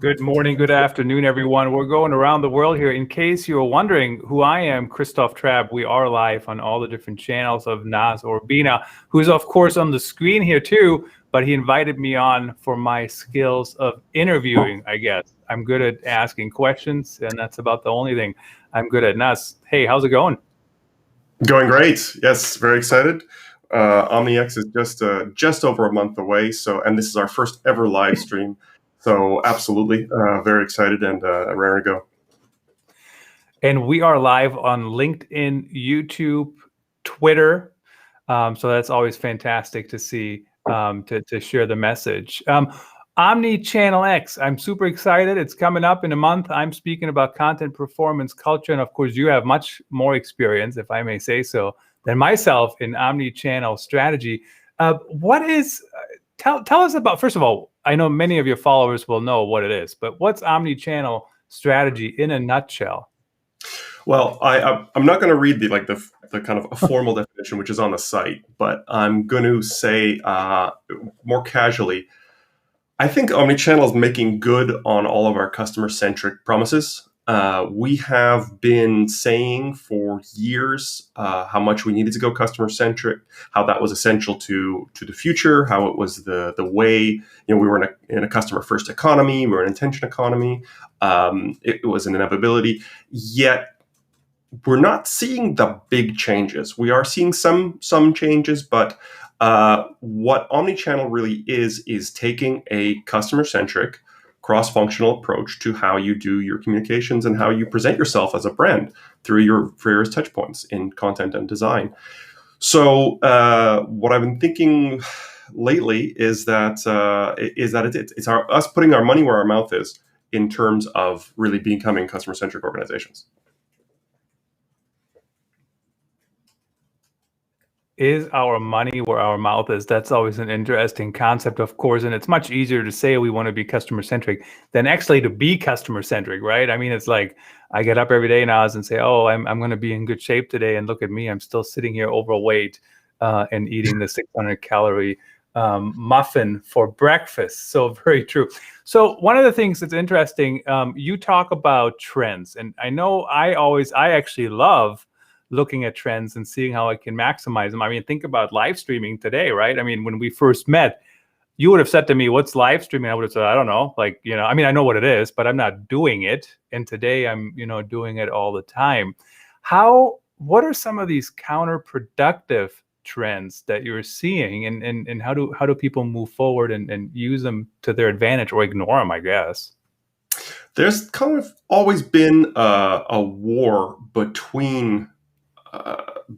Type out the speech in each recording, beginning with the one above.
Good morning, good afternoon, everyone. We're going around the world here. In case you're wondering who I am, Christoph Trapp, we are live on all the different channels of Noz Urbina, who's of course on the screen here too, but he invited me on for my skills of interviewing, I guess. I'm good at asking questions, and that's about the only thing I'm good at. Noz, hey, how's it going? Going great. Yes, very excited. OmniX is just over a month away, and this is our first ever live stream. So absolutely, very excited and raring to go. And we are live on LinkedIn, YouTube, Twitter. So that's always fantastic to see, to share the message. Omnichannel X, I'm super excited. It's coming up in a month. I'm speaking about content performance culture. And of course, you have much more experience, if I may say so, than myself in omnichannel strategy. Tell us about, first of all, I know many of your followers will know what it is, but what's omnichannel strategy in a nutshell? Well, I'm not going to read the kind of a formal definition, which is on the site, but I'm going to say more casually, I think Omnichannel is making good on all of our customer-centric promises. We have been saying for years how much we needed to go customer-centric, how that was essential to the future, how it was the way, we were in a customer-first economy, we were an intention economy. It was an inevitability, yet we're not seeing the big changes. We are seeing some changes, but what Omnichannel really is taking a customer-centric, cross-functional approach to how you do your communications and how you present yourself as a brand through your various touch points in content and design. So what I've been thinking lately is that it's us putting our money where our mouth is in terms of really becoming customer-centric organizations. Is our money where our mouth is? That's always an interesting concept, of course, and it's much easier to say we want to be customer-centric than actually to be customer-centric, right? I mean, it's like I get up every day now and say, oh, I'm going to be in good shape today, and look at me, I'm still sitting here overweight and eating the 600-calorie muffin for breakfast. So very true. So one of the things that's interesting, you talk about trends, and I know I actually love looking at trends and seeing how I can maximize them. I mean, think about live streaming today, right? I mean, when we first met, you would have said to me, what's live streaming? I would have said, I don't know. I mean, I know what it is, but I'm not doing it. And today I'm, doing it all the time. What are some of these counterproductive trends that you're seeing, and how do people move forward and use them to their advantage or ignore them, I guess? There's kind of always been a war between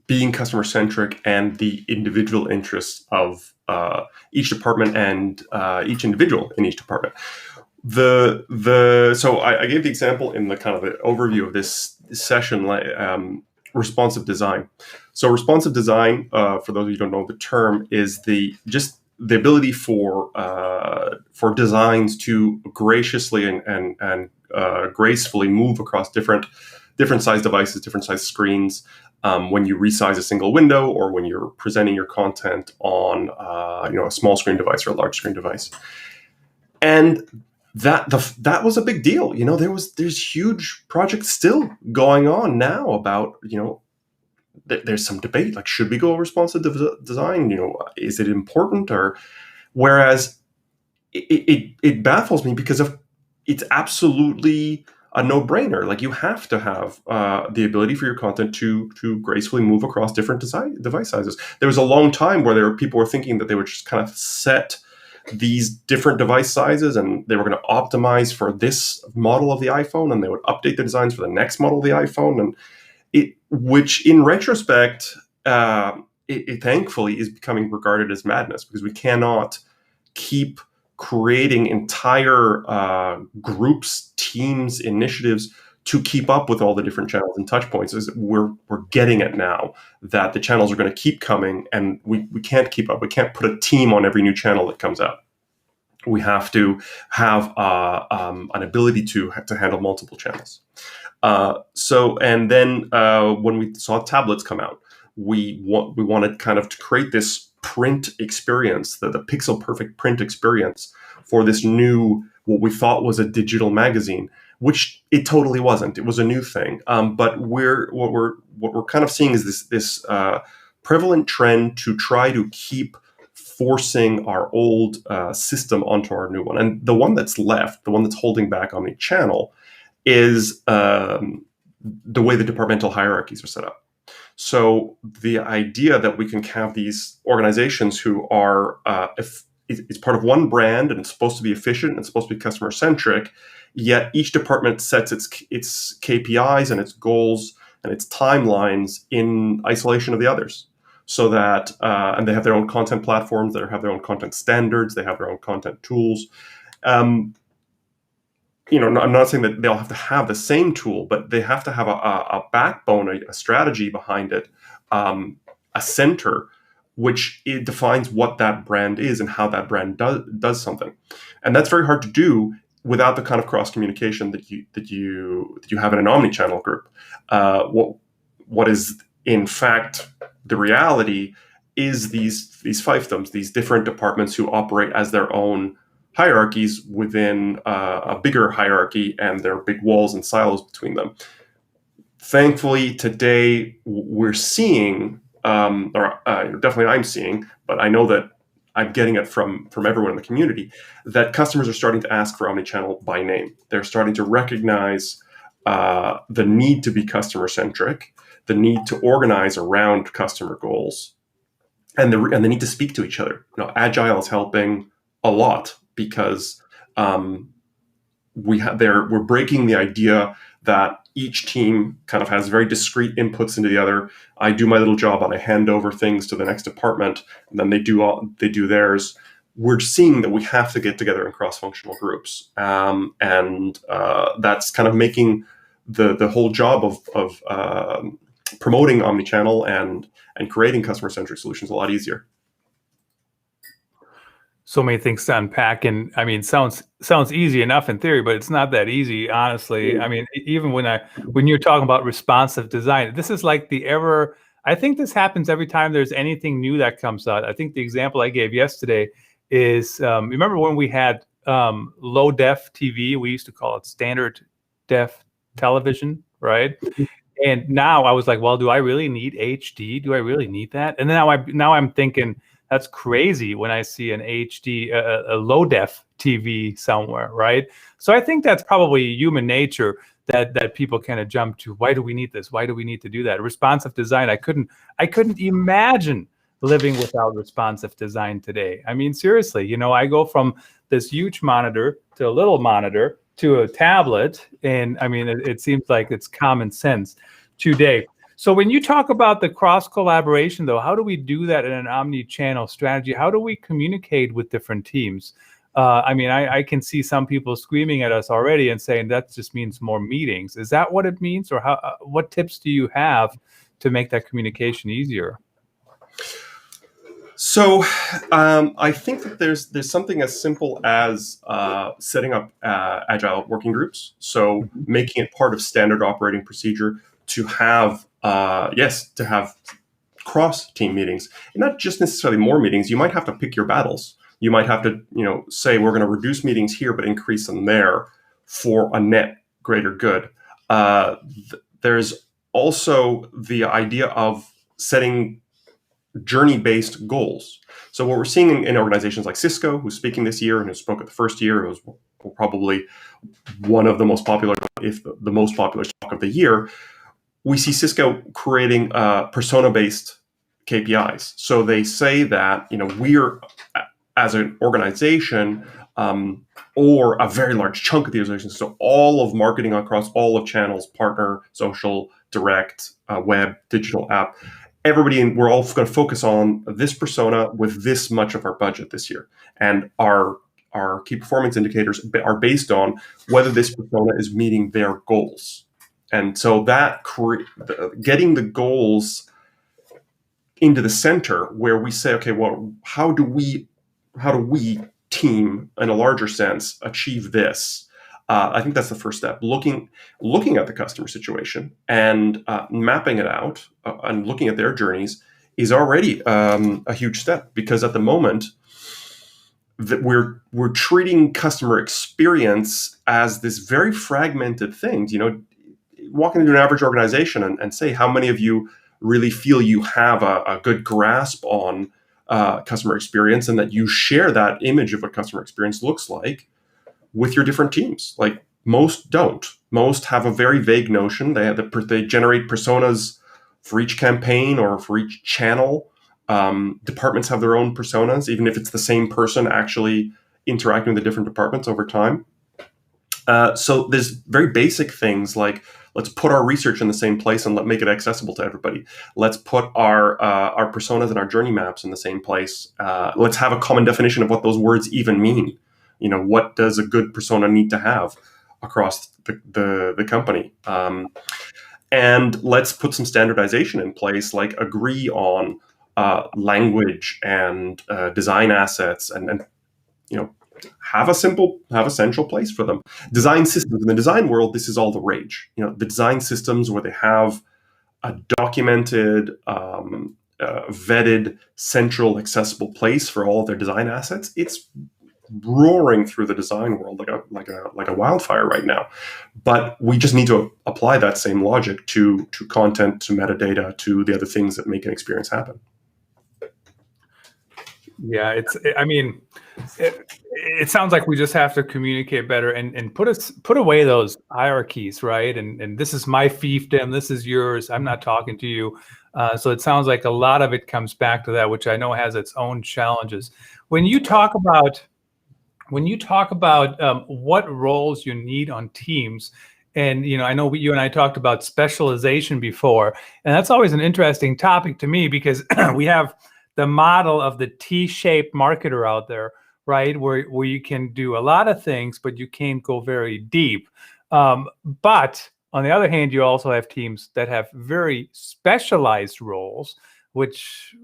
being customer-centric and the individual interests of each department and each individual in each department. So I gave the example in the kind of the overview of this session, responsive design. So responsive design, for those of you who don't know the term, is the ability for designs to graciously and gracefully move across different size devices, different size screens, when you resize a single window or when you're presenting your content on a small screen device or a large screen device. And that was a big deal. There's huge projects still going on now about, there's some debate, like, should we go responsive design? Is it important? Whereas it baffles me because it's absolutely a no-brainer. Like, you have to have the ability for your content to gracefully move across different device sizes. There was a long time where people were thinking that they would just kind of set these different device sizes and they were going to optimize for this model of the iPhone, and they would update the designs for the next model of the iPhone, which in retrospect, it thankfully is becoming regarded as madness, because we cannot keep creating entire groups, teams, initiatives to keep up with all the different channels and touch points. We're getting it now that the channels are going to keep coming, and we can't keep up. We can't put a team on every new channel that comes out. We have to have an ability to handle multiple channels. And then when we saw tablets come out, we wanted kind of to create this print experience, the pixel perfect print experience for this new what we thought was a digital magazine, which it totally wasn't. It was a new thing. But what we're kind of seeing is this prevalent trend to try to keep forcing our old system onto our new one. And the one that's left, the one that's holding back Omnichannel, is the way the departmental hierarchies are set up. So the idea that we can have these organizations who are, it's part of one brand and it's supposed to be efficient and it's supposed to be customer centric, yet each department sets its KPIs and its goals and its timelines in isolation of the others. So that, and they have their own content platforms, they have their own content standards, they have their own content tools. I'm not saying that they'll have to have the same tool, but they have to have a backbone, a strategy behind it, a center, which it defines what that brand is and how that brand does something. And that's very hard to do without the kind of cross communication that you have in an omnichannel group. What is in fact the reality is these fiefdoms, these different departments who operate as their own hierarchies within a bigger hierarchy, and there are big walls and silos between them. Thankfully, today we're seeing, definitely I'm seeing, but I know that I'm getting it from everyone in the community, that customers are starting to ask for omnichannel by name. They're starting to recognize the need to be customer centric, the need to organize around customer goals, and the need to speak to each other. Agile is helping a lot, because we're breaking the idea that each team kind of has very discrete inputs into the other. I do my little job and I hand over things to the next department, and then they do theirs. We're seeing that we have to get together in cross-functional groups, and that's kind of making the whole job of promoting omnichannel and creating customer-centric solutions a lot easier. So many things to unpack, and I mean, sounds easy enough in theory, but it's not that easy, honestly. I mean, even when you're talking about responsive design, this is like I think this happens every time there's anything new that comes out. I think the example I gave yesterday is, remember when we had low def TV? We used to call it standard def television, right? And now I was like, well, do I really need HD? Do I really need that? And then now I'm thinking, that's crazy when I see an HD, a low def TV somewhere, right? So I think that's probably human nature that people kind of jump to. Why do we need this? Why do we need to do that? Responsive design. I couldn't imagine living without responsive design today. I mean, seriously, I go from this huge monitor to a little monitor to a tablet, and I mean, it seems like it's common sense today. So when you talk about the cross collaboration, though, how do we do that in an omni-channel strategy? How do we communicate with different teams? I mean, I can see some people screaming at us already and saying that just means more meetings. Is that what it means, or what tips do you have to make that communication easier? So I think that there's something as simple as setting up agile working groups. So making it part of standard operating procedure to have cross team meetings, and not just necessarily more meetings. You might have to pick your battles. You might have to, say we're going to reduce meetings here, but increase them there for a net greater good. There's also the idea of setting journey-based goals. So what we're seeing in organizations like Cisco, who's speaking this year and who spoke at the first year, it was probably one of the most popular, if the most popular talk of the year. We see Cisco creating persona-based KPIs. So they say that we're, as an organization, or a very large chunk of the organization, so all of marketing across all of channels, partner, social, direct, web, digital app, we're all going to focus on this persona with this much of our budget this year. And our key performance indicators are based on whether this persona is meeting their goals. And so that getting the goals into the center, where we say, okay, well, how do we team in a larger sense achieve this? I think that's the first step. Looking at the customer situation and mapping it out and looking at their journeys is already a huge step, because at the moment, that we're treating customer experience as this very fragmented thing. Walk into an average organization and say, how many of you really feel you have a good grasp on customer experience, and that you share that image of what customer experience looks like with your different teams? Like, most don't. Most have a very vague notion. They generate personas for each campaign or for each channel. Departments have their own personas, even if it's the same person actually interacting with the different departments over time. So there's very basic things like, let's put our research in the same place and make it accessible to everybody. Let's put our personas and our journey maps in the same place. Let's have a common definition of what those words even mean. What does a good persona need to have across the company? And let's put some standardization in place, like agree on language and design assets, and have a central place for them. Design systems in the design world, this is all the rage. The design systems where they have a documented, vetted, central, accessible place for all of their design assets. It's roaring through the design world like a wildfire right now. But we just need to apply that same logic to content, to metadata, to the other things that make an experience happen. Yeah, it sounds like we just have to communicate better and put away those hierarchies, right? And this is my fiefdom, this is yours, I'm not talking to you. So it sounds like a lot of it comes back to that, which I know has its own challenges. When you talk about what roles you need on teams, and I know you and I talked about specialization before, and that's always an interesting topic to me, because we have the model of the T-shaped marketer out there, right? Where you can do a lot of things, but you can't go very deep. But on the other hand, you also have teams that have very specialized roles, which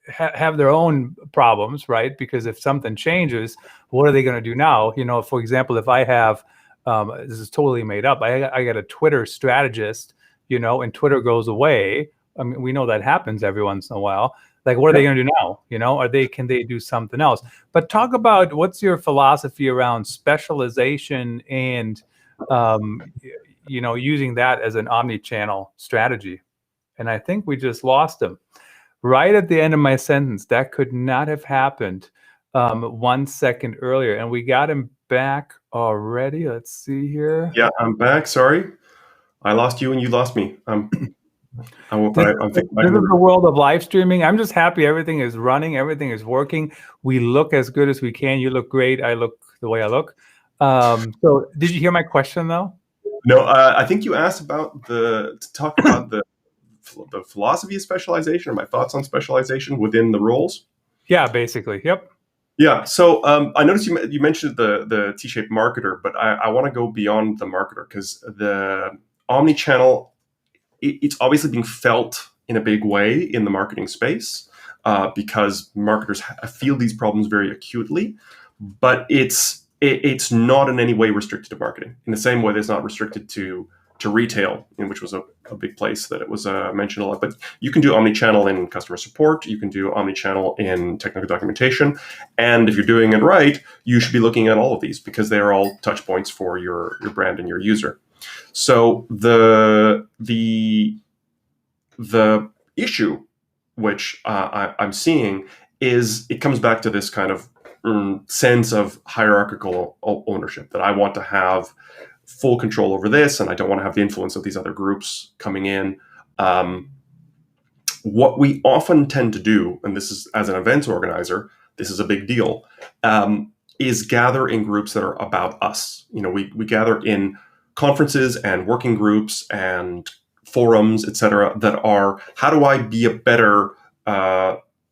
have their own problems, right? Because if something changes, what are they going to do now? For example, if I have, this is totally made up, I got a Twitter strategist, and Twitter goes away. I mean, we know that happens every once in a while. Like, what are they going to do now? Can they do something else? But talk about, what's your philosophy around specialization and, using that as an omni-channel strategy? And I think we just lost him right at the end of my sentence. That could not have happened 1 second earlier. And we got him back already. Let's see here. Yeah, I'm back. Sorry. I lost you and you lost me. I'm this is the world of live streaming. I'm just happy everything is running, everything is working. We look as good as we can. You look great. I look the way I look. So did you hear my question though? No, I think you asked about to talk about the philosophy of specialization, or my thoughts on specialization within the roles. Yeah, basically. Yep. Yeah. So I noticed you mentioned the T-shaped marketer, but I want to go beyond the marketer, because the omnichannel, it's obviously being felt in a big way in the marketing space, because marketers feel these problems very acutely. But it's not in any way restricted to marketing, in the same way that it's not restricted to retail, which was a big place that it was mentioned a lot. But you can do omnichannel in customer support. You can do omnichannel in technical documentation. And if you're doing it right, you should be looking at all of these, because they are all touch points for your brand and your user. So the issue which I'm seeing is, it comes back to this kind of sense of hierarchical ownership, that I want to have full control over this, and I don't want to have the influence of these other groups coming in. What we often tend to do, and this is, as an events organizer, this is a big deal, is gather in groups that are about us. We gather in conferences and working groups and forums, etc., that are, how do I be a better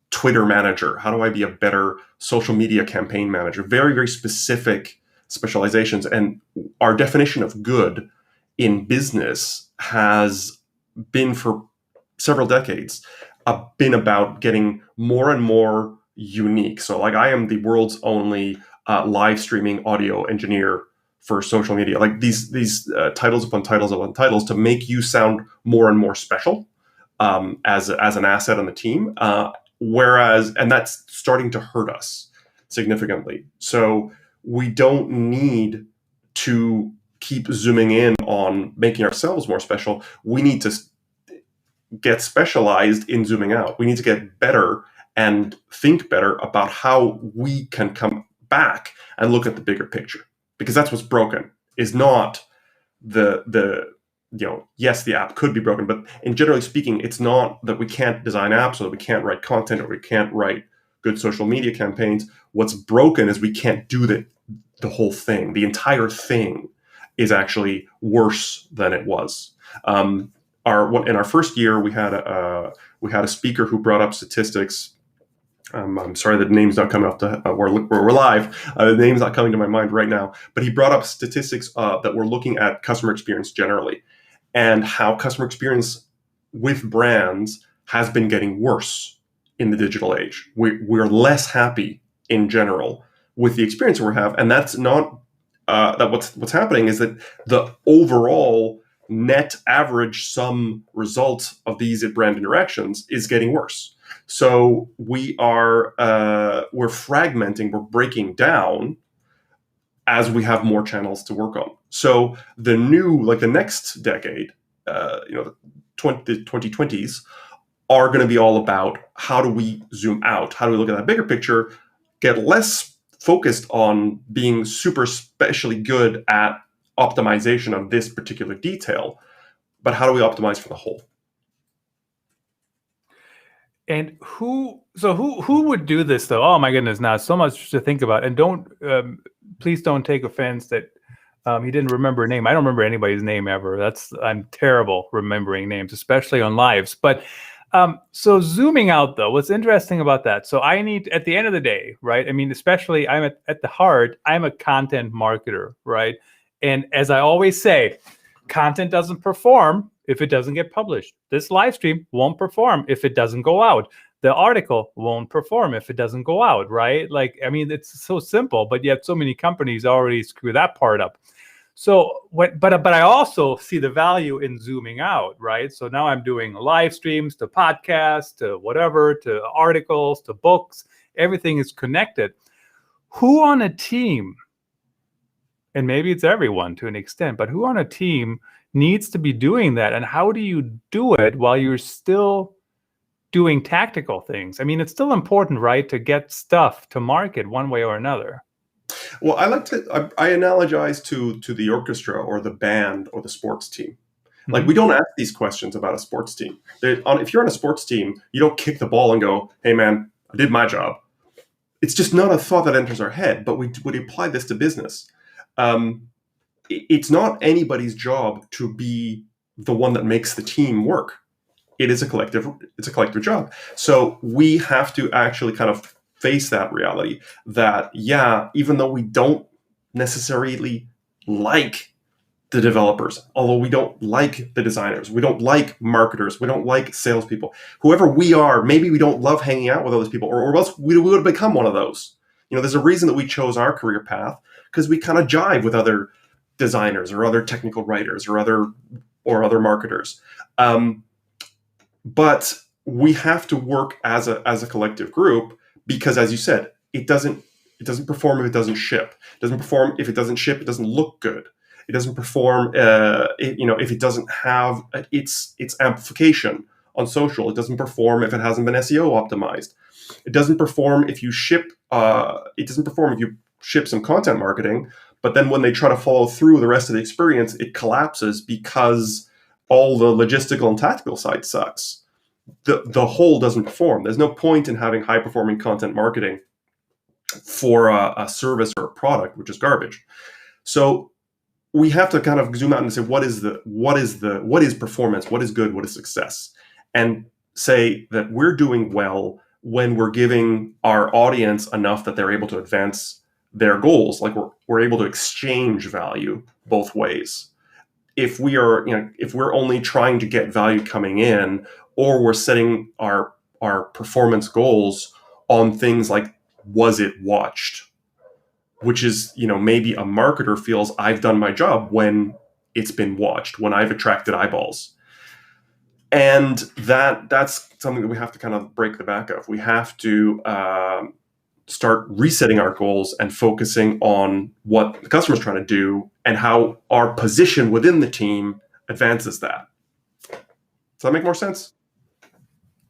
Twitter manager? How do I be a better social media campaign manager? Very, very specific specializations. And our definition of good in business has been, for several decades, been about getting more and more unique. So like, I am the world's only live streaming audio engineer for social media. Like these titles upon titles upon titles to make you sound more and more special as an asset on the team. And that's starting to hurt us, significantly. So we don't need to keep zooming in on making ourselves more special. We need to get specialized in zooming out. We need to get better and think better about how we can come back and look at the bigger picture, because that's what's broken. Is not the yes, the app could be broken, but in generally speaking, it's not that we can't design apps or that we can't write content or we can't write good social media campaigns. What's broken is we can't do the whole thing. The entire thing is actually worse than it was. In our first year, we had a speaker who brought up statistics. I'm sorry, the name's not coming up to we're live. The name's not coming to my mind right now. But he brought up statistics that we're looking at customer experience generally, and how customer experience with brands has been getting worse in the digital age. We're less happy in general with the experience we have, and that's not that what's happening is that the overall net average sum result of these brand interactions is getting worse. So we're fragmenting, we're breaking down as we have more channels to work on. So the next decade, the 2020s are going to be all about how do we zoom out? How do we look at that bigger picture, get less focused on being super specially good at optimization of this particular detail, but how do we optimize for the whole? And who would do this though? Oh my goodness, now so much to think about. And please don't take offense that he didn't remember a name. I don't remember anybody's name ever. I'm terrible remembering names, especially on lives. But so zooming out though, what's interesting about that? So I need, at the end of the day, right? I mean, especially at the heart, I'm a content marketer, right? And as I always say, content doesn't perform if it doesn't get published. This live stream won't perform if it doesn't go out. The article won't perform if it doesn't go out, right? Like, I mean, it's so simple, but yet so many companies already screw that part up. So but I also see the value in zooming out, right? So now I'm doing live streams to podcasts, to whatever, to articles, to books. Everything is connected. Who on a team, and maybe it's everyone to an extent, but who on a team needs to be doing that? And how do you do it while you're still doing tactical things? I mean, it's still important, right, to get stuff to market one way or another. Well, I analogize to the orchestra or the band or the sports team. Like, we don't ask these questions about a sports team. If you're on a sports team, you don't kick the ball and go, "Hey, man, I did my job." It's just not a thought that enters our head. But we would apply this to business. It's not anybody's job to be the one that makes the team work. It's a collective job. So we have to actually kind of face that reality that, yeah, even though we don't necessarily like the developers, although we don't like the designers, we don't like marketers, we don't like salespeople, whoever we are, maybe we don't love hanging out with those people, or else we would have become one of those. There's a reason that we chose our career path, because we kind of jive with other designers or other technical writers or other marketers. But we have to work as a collective group, because, as you said, it doesn't perform if it doesn't ship. It doesn't perform if it doesn't ship. It doesn't look good. It doesn't perform, if it doesn't have its amplification on social. It doesn't perform if it hasn't been SEO optimized. It doesn't perform if you ship. It doesn't perform if you ship some content marketing, but then when they try to follow through the rest of the experience, it collapses because all the logistical and tactical side sucks. The whole doesn't perform. There's no point in having high performing content marketing for a service or a product, which is garbage. So we have to kind of zoom out and say, what is performance? What is good? What is success? And say that we're doing well when we're giving our audience enough that they're able to advance their goals. Like we're able to exchange value both ways. If we're only trying to get value coming in, or we're setting our performance goals on things like, was it watched? Which is, maybe a marketer feels I've done my job when it's been watched, when I've attracted eyeballs. And that's something that we have to kind of break the back of. We have to start resetting our goals and focusing on what the customer's trying to do and how our position within the team advances that. Does that make more sense?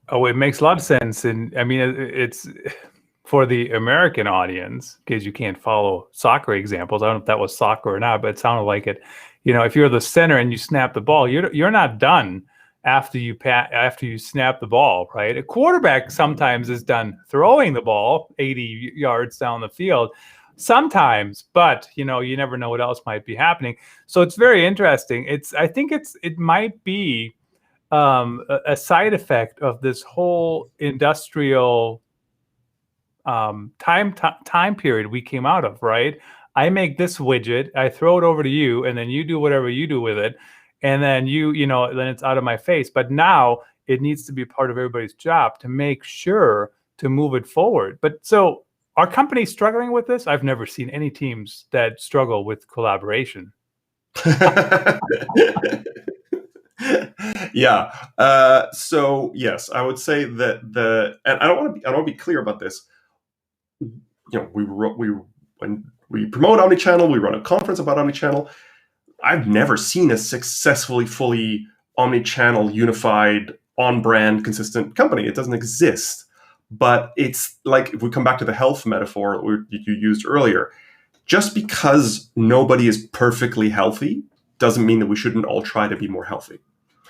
Oh, it makes a lot of sense. And I mean, it's for the American audience, because you can't follow soccer examples. I don't know if that was soccer or not, but it sounded like it. You know, if you're the center and you snap the ball, you're not done after you snap the ball, right? A quarterback sometimes is done throwing the ball 80 yards down the field. Sometimes, but you know, you never know what else might be happening. So it's very interesting. I think it might be a side effect of this whole industrial time period we came out of, right? I make this widget, I throw it over to you, and then you do whatever you do with it, and then then it's out of my face. But now it needs to be part of everybody's job to make sure to move it forward. But so are companies struggling with this? I've never seen any teams that struggle with collaboration. Yeah. So yes, I would say that and I don't want to be clear about this. You know, when we promote Omnichannel, we run a conference about Omnichannel. I've never seen a successfully fully Omnichannel unified on-brand consistent company. It doesn't exist. But it's like, if we come back to the health metaphor you used earlier, just because nobody is perfectly healthy doesn't mean that we shouldn't all try to be more healthy.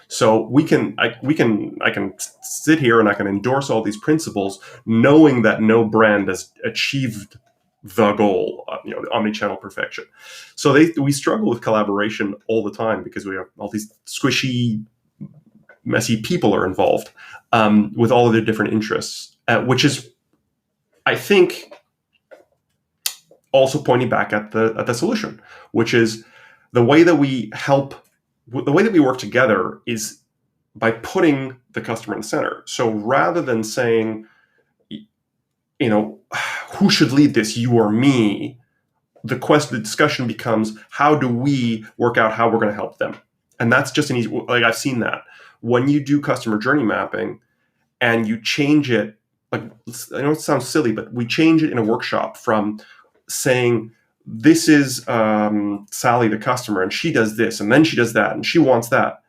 So I can sit here and I can endorse all these principles, knowing that no brand has achieved the goal, the omnichannel perfection. So we struggle with collaboration all the time because we have all these squishy, messy people are involved with all of their different interests, which is, I think, also pointing back at the solution, which is the way that we work together is by putting the customer in the center. So rather than saying, who should lead this, you or me, the discussion becomes, how do we work out how we're going to help them? And that's just an easy, like, I've seen that. When you do customer journey mapping and you change it, like, I know it sounds silly, but we change it in a workshop from saying, this is Sally, the customer, and she does this, and then she does that, and she wants that.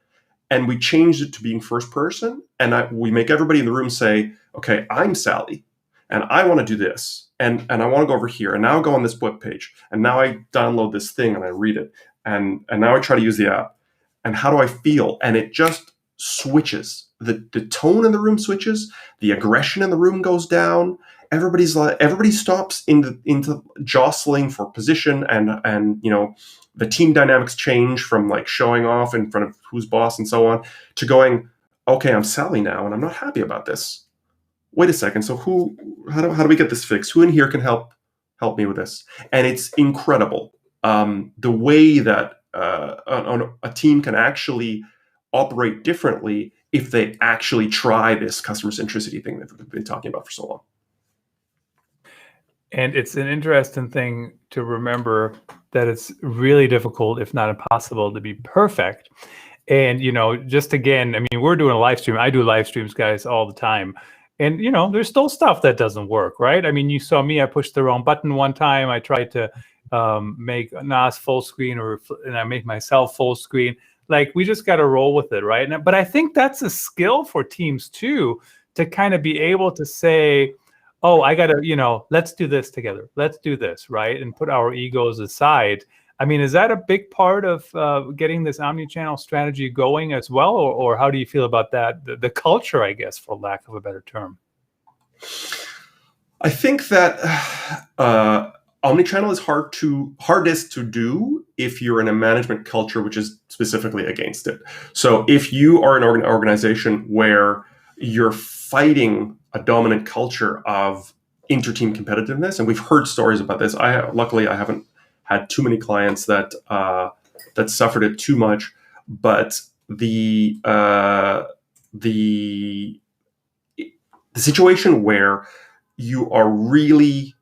And we changed it to being first person, and we make everybody in the room say, okay, I'm Sally, and I want to do this, and I want to go over here, and now I go on this web page, and now I download this thing and I read it, and now I try to use the app, and how do I feel? And it just switches. The tone in the room switches, the aggression in the room goes down. Everybody stops into jostling for position, and the team dynamics change from like showing off in front of who's boss and so on to going, okay, I'm Sally now, and I'm not happy about this. Wait a second. So how do we get this fixed? Who in here can help me with this? And it's incredible the way that a team can actually operate differently if they actually try this customer centricity thing that we've been talking about for so long. And it's an interesting thing to remember that it's really difficult, if not impossible, to be perfect. And, just again, I mean, we're doing a live stream. I do live streams, guys, all the time. And, there's still stuff that doesn't work, right? I mean, you saw me, I pushed the wrong button one time. I tried to make Noz full screen and I make myself full screen. Like, we just got to roll with it, right? But I think that's a skill for teams too, to kind of be able to say, oh, I got to, let's do this together. Let's do this, right? And put our egos aside. I mean, is that a big part of getting this omnichannel strategy going as well? Or how do you feel about that? The culture, I guess, for lack of a better term. I think that omnichannel is hardest to do if you're in a management culture which is specifically against it. So if you are an organization where you're fighting a dominant culture of inter-team competitiveness, and we've heard stories about this. Luckily I haven't had too many clients that suffered it too much, but the situation where you are really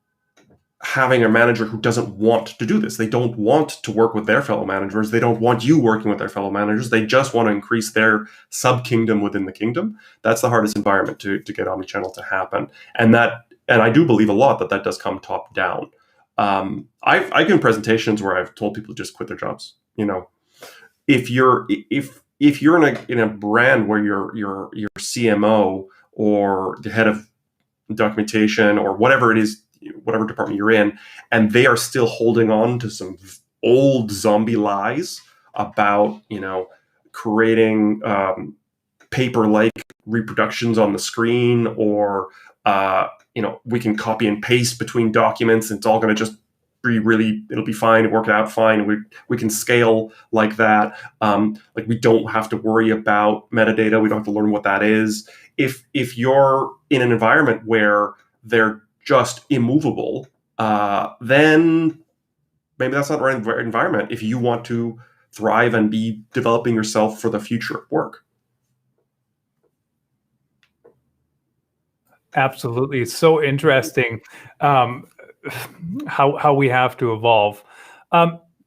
having a manager who doesn't want to do this. They don't want to work with their fellow managers. They don't want you working with their fellow managers. They just want to increase their sub-kingdom within the kingdom. That's the hardest environment to get omnichannel to happen. And that and I do believe a lot that does come top down. I've given presentations where I've told people to just quit their jobs. If you're in a brand where your CMO or the head of documentation or whatever it is, whatever department you're in, and they are still holding on to some old zombie lies about creating paper-like reproductions on the screen, or we can copy and paste between documents and it's all going to just it'll be fine, work out fine. We can scale like that. Like we don't have to worry about metadata. We don't have to learn what that is. If you're in an environment where they're just immovable, then maybe that's not the right environment if you want to thrive and be developing yourself for the future of work. Absolutely. It's so interesting how we have to evolve.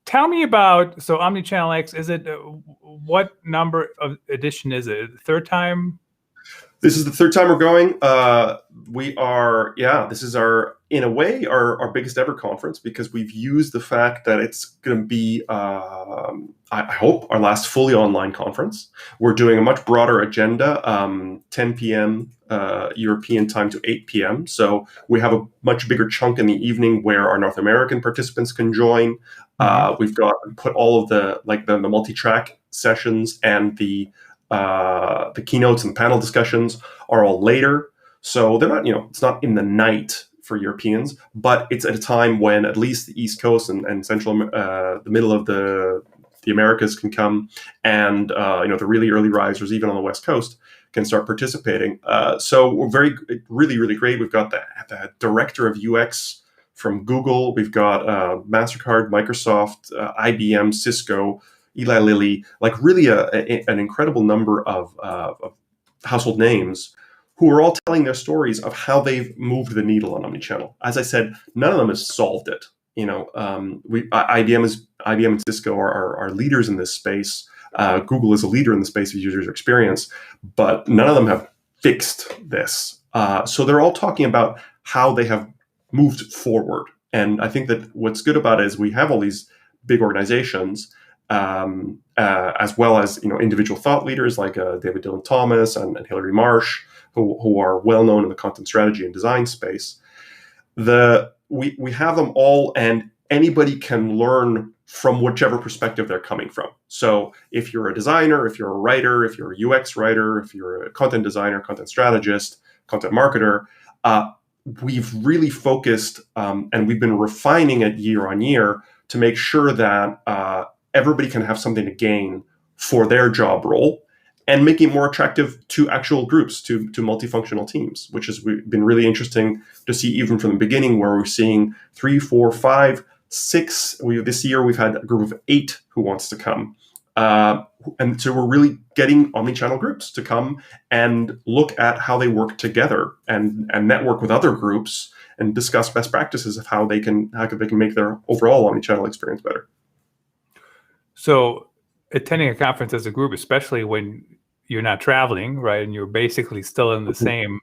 Tell me about, so Omnichannel X, is it, what number of edition is it? Third time? This is the third time we're going. This is in a way, our biggest ever conference, because we've used the fact that it's going to be, I hope, our last fully online conference. We're doing a much broader agenda, 10 p.m. European time to 8 p.m. So we have a much bigger chunk in the evening where our North American participants can join. We've put all of the multi-track sessions and the keynotes and panel discussions are all later. So they're not, it's not in the night for Europeans, but it's at a time when at least the East Coast and central, the middle of the Americas can come, and the really early risers, even on the West Coast, can start participating. So we're really, really great. We've got the director of UX from Google. We've got MasterCard, Microsoft, IBM, Cisco, Eli Lilly, like really an incredible number of household names who are all telling their stories of how they've moved the needle on omnichannel. As I said, none of them has solved it. IBM and Cisco are leaders in this space. Google is a leader in the space of user experience, but none of them have fixed this. So they're all talking about how they have moved forward. And I think that what's good about it is we have all these big organizations, as well as individual thought leaders like David Dylan Thomas and Hilary Marsh, who are well known in the content strategy and design space. We have them all, and anybody can learn from whichever perspective they're coming from. So if you're a designer, if you're a writer, if you're a UX writer, if you're a content designer, content strategist, content marketer, we've really focused and we've been refining it year on year to make sure that everybody can have something to gain for their job role, and making it more attractive to actual groups, to multifunctional teams, which has been really interesting to see even from the beginning, where we're seeing 3, 4, 5, 6. This year we've had a group of 8 who wants to come. And so we're really getting omnichannel groups to come and look at how they work together and network with other groups and discuss best practices of how they can make their overall omnichannel experience better. So attending a conference as a group, especially when you're not traveling, right, and you're basically still in the same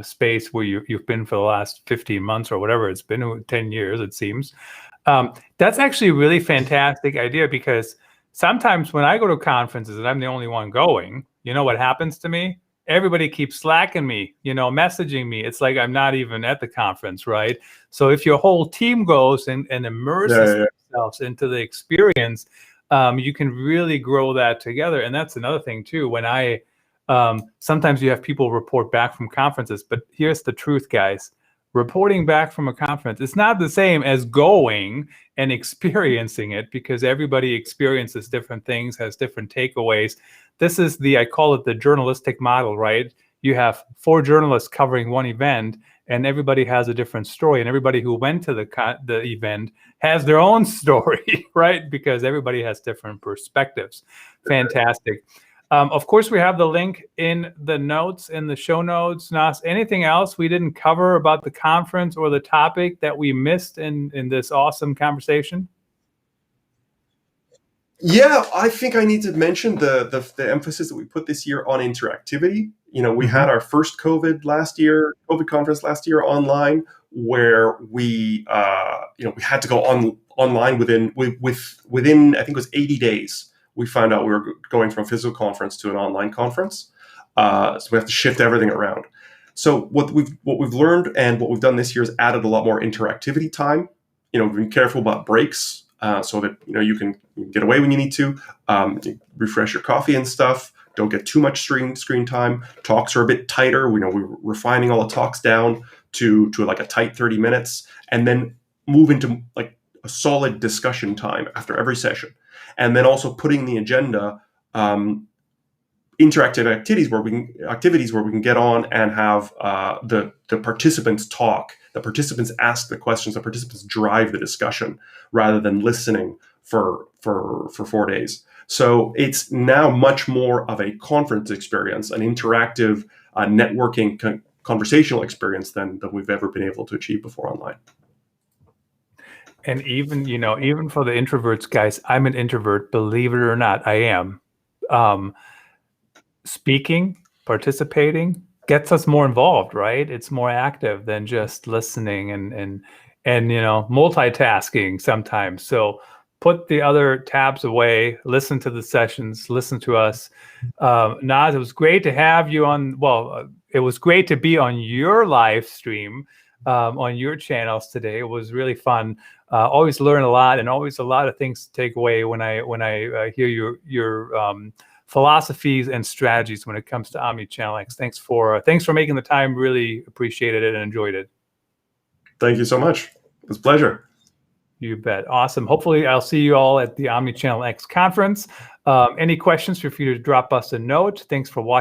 space where you've been for the last 15 months or whatever it's been, 10 years, it seems. That's actually a really fantastic idea, because sometimes when I go to conferences and I'm the only one going, you know what happens to me? Everybody keeps slacking me, messaging me. It's like I'm not even at the conference, right? So if your whole team goes and immerses themselves into the experience, you can really grow that together. And that's another thing too. When sometimes you have people report back from conferences, but here's the truth, guys. Reporting back from a conference, it's not the same as going and experiencing it, because everybody experiences different things, has different takeaways. This is I call it the journalistic model, right? You have 4 journalists covering one event, and everybody has a different story, and everybody who went to the event has their own story, right? Because everybody has different perspectives. Fantastic. Of course, we have the link in the notes, in the show notes. Noz, anything else we didn't cover about the conference or the topic that we missed in this awesome conversation? Yeah, I think I need to mention the emphasis that we put this year on interactivity. we had our first COVID conference last year online, where we had to go online within I think it was 80 days. We found out we were going from a physical conference to an online conference, so we have to shift everything around. So what we've learned and what we've done this year is added a lot more interactivity time. We've been careful about breaks, so that you can get away when you need to, refresh your coffee and stuff. Don't get too much screen time. Talks are a bit tighter. We're refining all the talks down to like a tight 30 minutes, and then move into like a solid discussion time after every session. And then also putting in the agenda interactive activities where we can get on and have the participants talk, the participants ask the questions, the participants drive the discussion rather than listening for 4 days. So it's now much more of a conference experience, an interactive networking conversational experience than we've ever been able to achieve before online. And even for the introverts, guys, I'm an introvert, believe it or not, I am. Speaking, participating gets us more involved, right? It's more active than just listening and multitasking sometimes. So put the other tabs away, listen to the sessions, listen to us. Noz, it was great to have you on. Well, it was great to be on your live stream on your channels today. It was really fun. Always learn a lot, and always a lot of things to take away when I hear your philosophies and strategies when it comes to Omnichannel X. Thanks for making the time. Really appreciated it and enjoyed it. Thank you so much. It was a pleasure. You bet. Awesome. Hopefully I'll see you all at the Omnichannel X conference. Any questions, feel free to drop us a note. Thanks for watching.